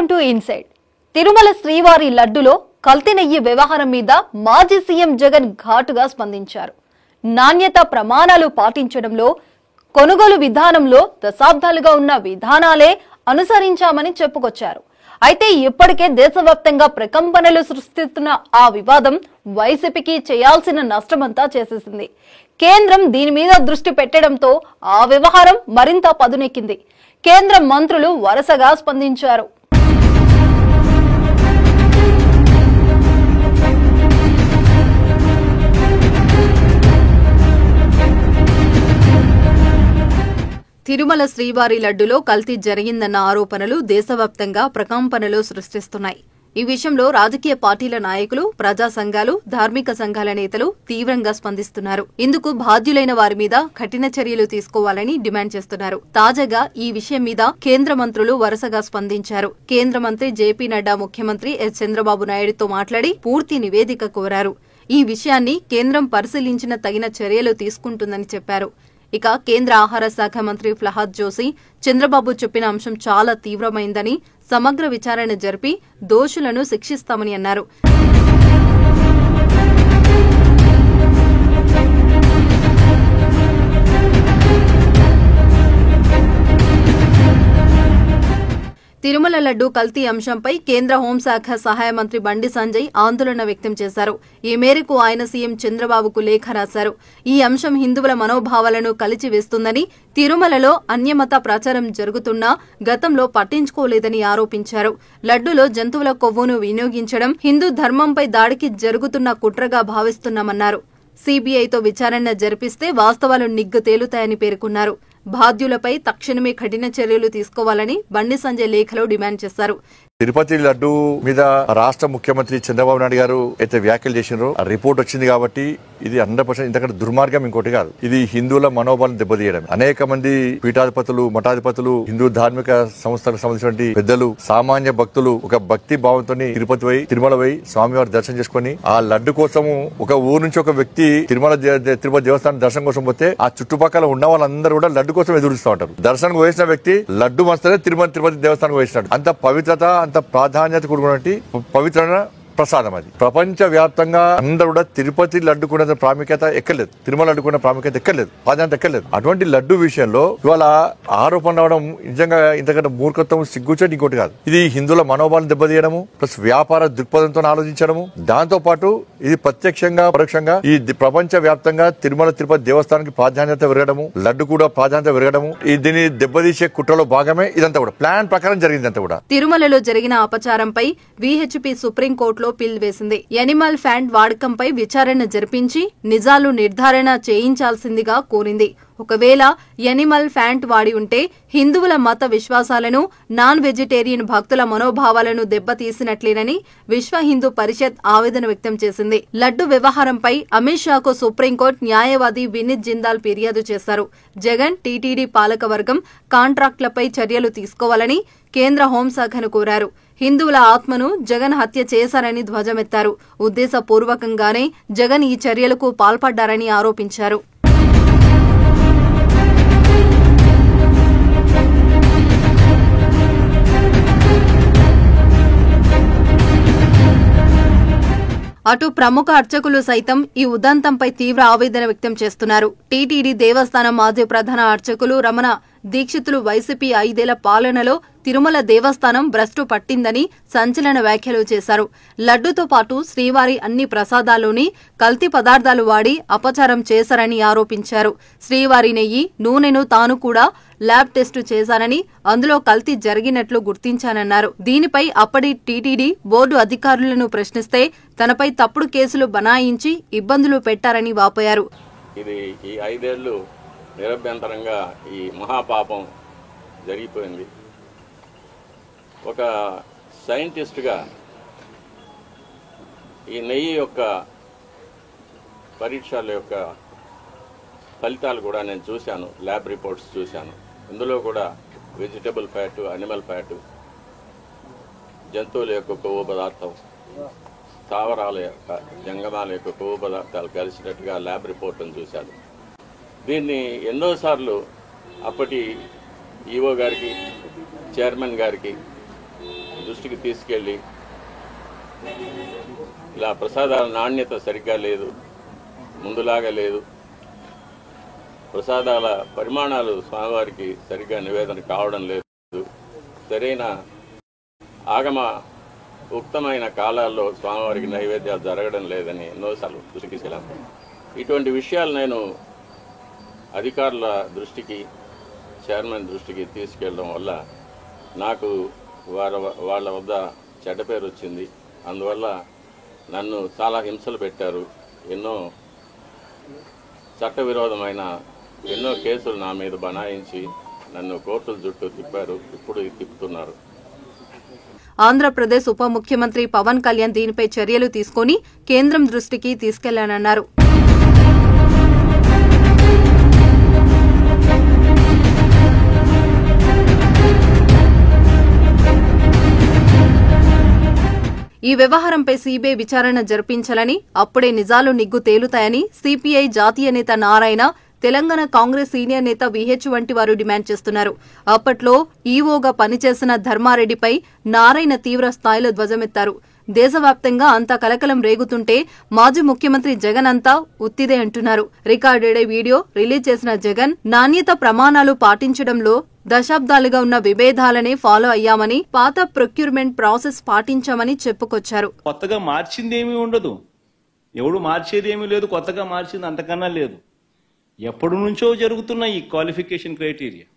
Welcome to inside. Tirumala శ్రీవారి లడ్డులో కల్తీ నెయ్యి వ్యవహారం మీద మాజీ సీఎం జగన్ ఘాటుగా స్పందించారు. నాణ్యత ప్రమాణాలు పాటించడంలో, కొనుగోలు విధానంలో దశాబ్దాలుగా ఉన్న విధానాలే అనుసరించామని చెప్పుకొచ్చారు. అయితే ఇప్పటికే దేశవ్యాప్తంగా ప్రకంపనలు సృష్టిస్తున్న ఆ వివాదం వైసీపీకి చేయాల్సిన నష్టమంతా చేసేసింది. కేంద్రం దీని మీద దృష్టి పెట్టడంతో ఆ వ్యవహారం మరింత పదునెక్కింది. కేంద్ర మంత్రులు వరుసగా స్పందించారు. తిరుమల శ్రీవారి లడ్డులో కల్తీ జరిగిందన్న ఆరోపణలు దేశవ్యాప్తంగా ప్రకంపనలు సృష్టిస్తున్నాయి. ఈ విషయంలో రాజకీయ పార్టీల నాయకులు, ప్రజా సంఘాలు, ధార్మిక సంఘాల నేతలు తీవ్రంగా స్పందిస్తున్నారు. ఇందుకు బాధ్యులైన వారి మీద కఠిన చర్యలు తీసుకోవాలని డిమాండ్ చేస్తున్నారు. తాజాగా ఈ విషయం మీద కేంద్ర మంత్రులు వరుసగా స్పందించారు. కేంద్ర మంత్రి జేపీ నడ్డా ముఖ్యమంత్రి ఎస్ చంద్రబాబు నాయుడుతో మాట్లాడి పూర్తి నివేదిక కోరారు. ఈ విషయాన్ని కేంద్రం పరిశీలించిన తగిన చర్యలు తీసుకుంటుందని చెప్పారు. ఇక కేంద్ర ఆహార శాఖ మంత్రి ప్రహ్లాద్ జోషి చంద్రబాబు చెప్పిన అంశం చాలా తీవ్రమైందని, సమగ్ర విచారణ జరిపి దోషులను శిక్షిస్తామని అన్నారు. తిరుమల లడ్డు కల్తీ అంశంపై కేంద్ర హోంశాఖ సహాయ మంత్రి బండి సంజయ్ ఆందోళన వ్యక్తం చేశారు. ఈ మేరకు ఆయన సీఎం చంద్రబాబుకు లేఖ రాశారు. ఈ అంశం హిందువుల మనోభావాలను కలిచివేస్తుందని, తిరుమలలో అన్యమత ప్రచారం జరుగుతున్నా గతంలో పట్టించుకోలేదని ఆరోపించారు. లడ్డులో జంతువుల కొవ్వును వినియోగించడం హిందూ ధర్మంపై దాడికి జరుగుతున్న కుట్రగా భావిస్తున్నామన్నారు. సీబీఐతో విచారణ జరిపిస్తే వాస్తవాలు నిగ్గు తేలుతాయని పేర్కొన్నారు. బాధ్యులపై తక్షణమే కఠిన చర్యలు తీసుకోవాలని బండి సంజయ్ లేఖలో డిమాండ్ చేశారు. తిరుపతి లడ్డు మీద రాష్ట్ర ముఖ్యమంత్రి చంద్రబాబు నాయుడు గారు అయితే వ్యాఖ్యలు చేసినారో ఆ రిపోర్ట్ వచ్చింది కాబట్టి ఇది 100% ఇంతకంటే దుర్మార్గం ఇంకోటి కాదు. ఇది హిందువుల మనోబలం దెబ్బతీయడం. అనేక మంది పీఠాధిపతులు, మఠాధిపతులు, హిందూ ధార్మిక సంస్థలకు సంబంధించిన పెద్దలు, సామాన్య భక్తులు ఒక భక్తి భావంతో తిరుపతి పోయి, తిరుమల పోయి స్వామివారి దర్శనం చేసుకుని ఆ లడ్డు కోసము ఒక ఊరు నుంచి ఒక వ్యక్తి తిరుపతి దేవస్థానం దర్శనం కోసం పోతే ఆ చుట్టుపక్కల ఉన్న వాళ్ళందరూ కూడా లడ్డు కోసం ఎదురుస్తూ ఉంటారు. దర్శనం వేసిన వ్యక్తి లడ్డు మస్తనే తిరుపతి దేవస్థానం వేసినాడు. అంత పవిత్రత, అంత ప్రాధాన్యత కూడుకున్నటువంటి పవిత్రమైన ప్రసాదం అది. ప్రపంచ వ్యాప్తంగా అందరూ కూడా తిరుపతి లడ్డుకున్న ప్రాముఖ్యత ఎక్కలేదు, తిరుమల లడ్డుకున్న ప్రాముఖ్యత ఎక్కలేదు, ప్రాధాన్యత ఎక్కలేదు. అటువంటి లడ్డు విషయంలో ఇవాళ ఆరోపణ రావడం నిజంగా ఇంతకంటే మూర్ఖత్వం, సిగ్గుచేటు ఇంకోటి కాదు. ఇది హిందువుల మనోభావాలను దెబ్బతీయడము, ప్లస్ వ్యాపార దృక్పథంతో ఆలోచించడము. దాంతో పాటు ఇది ప్రత్యక్షంగా పరోక్షంగా ఈ ప్రపంచ వ్యాప్తంగా తిరుపతి దేవస్థానానికి ప్రాధాన్యత పెరగడము, లడ్డు కూడా ప్రాధాన్యత పెరగడము, దీన్ని దెబ్బతీసే కుట్రలో భాగమే ఇదంతా కూడా ప్లాన్ ప్రకారం జరిగిందంతా కూడా. తిరుమలలో జరిగిన అపచారంపై వీహెచ్పీ సుప్రీంకోర్టు పిల్ వేసింది. యానిమల్ ఫ్యాట్ వాడకంపై విచారణ జరిపించి నిజాలు నిర్ధారణ చేయించాల్సిందిగా కోరింది. ఒకవేళ యానిమల్ ఫ్యాట్ వాడి ఉంటే హిందువుల మత విశ్వాసాలను, నాన్ వెజిటేరియన్ భక్తుల మనోభావాలను దెబ్బతీసినట్లేనని విశ్వ హిందూ పరిషత్ ఆవేదన వ్యక్తం చేసింది. లడ్డు వ్యవహారంపై అమిత్ షాకు సుప్రీంకోర్టు న్యాయవాది వినీత్ జిందాల్ ఫిర్యాదు చేశారు. జగన్, టీటీడీ పాలకవర్గం కాంట్రాక్టులపై చర్యలు తీసుకోవాలని కేంద్ర హోంశాఖను కోరారు. హిందువుల ఆత్మను జగన్ హత్య చేశారని ధ్వజమెత్తారు. ఉద్దేశపూర్వకంగానే జగన్ ఈ చర్యలకు పాల్పడ్డారని ఆరోపించారు. అటు ప్రముఖ అర్చకులు సైతం ఈ ఉదంతంపై తీవ్ర ఆవేదన వ్యక్తం చేస్తున్నారు. టీటీడీ దేవస్థానం మాజీ ప్రధాన అర్చకులు రమణ దీక్షితులు వైసీపీ 5 ఏళ్ల పాలనలో తిరుమల దేవస్థానం భ్రష్టు పట్టిందని సంచలన వ్యాఖ్యలు చేశారు. లడ్డుతో పాటు శ్రీవారి అన్ని ప్రసాదాల్లోని కల్తీ పదార్థాలు వాడి అపచారం చేశారని ఆరోపించారు. శ్రీవారి నెయ్యి, నూనెను తాను కూడా ల్యాబ్ టెస్టు చేశానని, అందులో కల్తీ జరిగినట్లు గుర్తించానన్నారు. దీనిపై అప్పటి టీటీడీ బోర్డు అధికారులను ప్రశ్నిస్తే తనపై తప్పుడు కేసులు బనాయించి ఇబ్బందులు పెట్టారని వాపోయారు. ఇది ఈ 5 ఏళ్లు నిరభ్యంతరంగా ఈ మహాపాపం జరిగిపోయింది. ఒక సైంటిస్ట్గా ఈ నెయ్యి యొక్క పరీక్షల యొక్క ఫలితాలు కూడా నేను చూశాను, ల్యాబ్ రిపోర్ట్స్ చూశాను. ఇందులో కూడా వెజిటబుల్ ఫ్యాటు, అనిమల్ ఫ్యాటు, జంతువుల యొక్క కొవ్వు పదార్థం, స్థావరాల యొక్క జంగమాల యొక్క కొవ్వు పదార్థాలు కలిసినట్టుగా ల్యాబ్ రిపోర్ట్ను చూశాను. దీన్ని ఎన్నోసార్లు అప్పటి ఈఓ గారికి, చైర్మన్ గారికి దృష్టికి తీసుకెళ్ళి ఇలా ప్రసాదాల నాణ్యత సరిగ్గా లేదు, ముందులాగా లేదు, ప్రసాదాల పరిమాణాలు స్వామివారికి సరిగ్గా నివేదన కావడం లేదు, సరైన ఆగమ ఉక్తమైన కాలాల్లో స్వామివారికి నైవేద్యాలు జరగడం లేదని ఎన్నోసార్లు దృష్టికి తీసుకెళ్ళాను. ఇటువంటి విషయాలు నేను అధికారుల దృష్టికి, చైర్మన్ దృష్టికి తీసుకెళ్ళడం వల్ల నాకు వాళ్ళ వద్ద చెడ్డ పేరు వచ్చింది. అందువల్ల నన్ను చాలా హింసలు పెట్టారు. ఎన్నో చట్టవిరోధమైన ఎన్నో కేసులు నా మీద బనాయించి నన్ను కోర్టుల చుట్టూ తిప్పారు, ఇప్పుడు తిప్పుతున్నారు. ఆంధ్రప్రదేశ్ ఉప ముఖ్యమంత్రి పవన్ కళ్యాణ్ దీనిపై చర్యలు తీసుకుని కేంద్రం దృష్టికి తీసుకెళ్లానన్నారు. ఈ వ్యవహారంపై సీబీఐ విచారణ జరిపించాలని, అప్పుడే నిజాలు నిగ్గు తేలుతాయని సిపిఐ జాతీయ నేత నారాయణ, తెలంగాణ కాంగ్రెస్ సీనియర్ నేత విహెచ్ వంటి వారు డిమాండ్ చేస్తున్నారు. అప్పట్లో ఈవోగా పనిచేసిన ధర్మారెడ్డిపై నారాయణ తీవ్ర స్థాయిలో ధ్వజమెత్తారు. దేశవ్యాప్తంగా అంతా కలకలం రేగుతుంటే మాజీ ముఖ్యమంత్రి జగన్ అంతా ఉత్తిదే అంటున్నారు. రికార్డెడ్ వీడియో రిలీజ్ చేసిన జగన్ నాణ్యత ప్రమాణాలు పాటించడంలో దశాబ్దాలుగా ఉన్న విభేదాలనే ఫాలో అయ్యామని, పాత ప్రొక్యూర్మెంట్ ప్రాసెస్ పాటించామని చెప్పుకొచ్చారు. కొత్తగా మార్చిందేమీ ఉండదు, ఎవడు మార్చేదేమీ లేదు, కొత్తగా మార్చింది అంతకన్నా లేదు. ఎప్పటి నుంచో జరుగుతున్న ఈ క్వాలిఫికేషన్ క్రైటీరియా,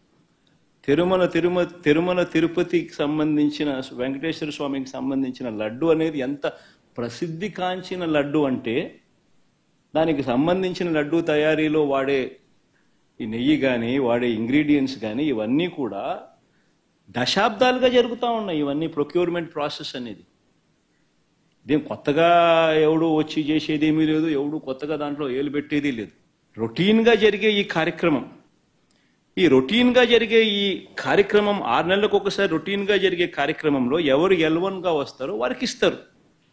తిరుమల తిరుపతికి సంబంధించిన వెంకటేశ్వర స్వామికి సంబంధించిన లడ్డు అనేది ఎంత ప్రసిద్ధి కాంచిన లడ్డు అంటే, దానికి సంబంధించిన లడ్డు తయారీలో వాడే ఈ నెయ్యి కానీ, వాడే ఇంగ్రీడియంట్స్ కానీ, ఇవన్నీ కూడా దశాబ్దాలుగా జరుగుతూ ఉన్నాయి. ఇవన్నీ ప్రొక్యూర్మెంట్ ప్రాసెస్ అనేది ఇదేం కొత్తగా ఎవడు వచ్చి చేసేదేమీ లేదు, ఎవడు కొత్తగా దాంట్లో ఏలు పెట్టేది లేదు. రొటీన్గా జరిగే ఈ కార్యక్రమం, 6 నెలలకు ఒకసారి రొటీన్గా జరిగే కార్యక్రమంలో ఎవరు L1గా వస్తారో వారికి ఇస్తారు.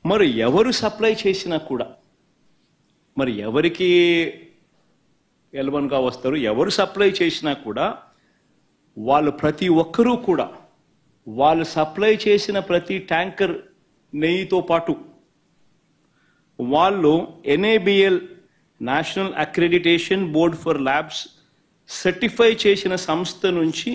మరి ఎవరు సప్లై చేసినా కూడా, మరి ఎవరికి L1గా వస్తారు, ఎవరు సప్లై చేసినా కూడా వాళ్ళు ప్రతి ఒక్కరూ కూడా వాళ్ళు సప్లై చేసిన ప్రతి ట్యాంకర్ నెయ్యితో పాటు వాళ్ళు NABL national accreditation board for labs certify చేసిన సంస్థ నుంచి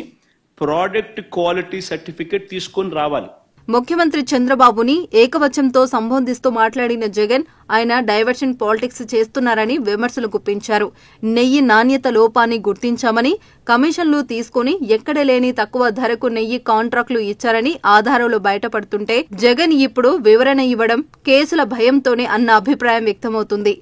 ప్రోడక్ట్ క్వాలిటీ సర్టిఫికెట్ తీసుకొని రావాలి. ముఖ్యమంత్రి చంద్రబాబుని ఏకవచనంతో సంబోధిస్తూ మాట్లాడిన జగన్, ఆయన డైవర్షన్ పాలిటిక్స్ చేస్తున్నారని విమర్శలు గుప్పించారు. నెయ్యి నాణ్యత లోపాన్ని గుర్తించామని, కమిషన్లు తీసుకుని ఎక్కడ లేని తక్కువ ధరకు నెయ్యి కాంట్రాక్టులు ఇచ్చారని ఆధారాలు బయటపడుతుంటే జగన్ ఇప్పుడు వివరణ ఇవ్వడం కేసుల భయంతోనే అన్న అభిప్రాయం వ్యక్తమవుతుంది.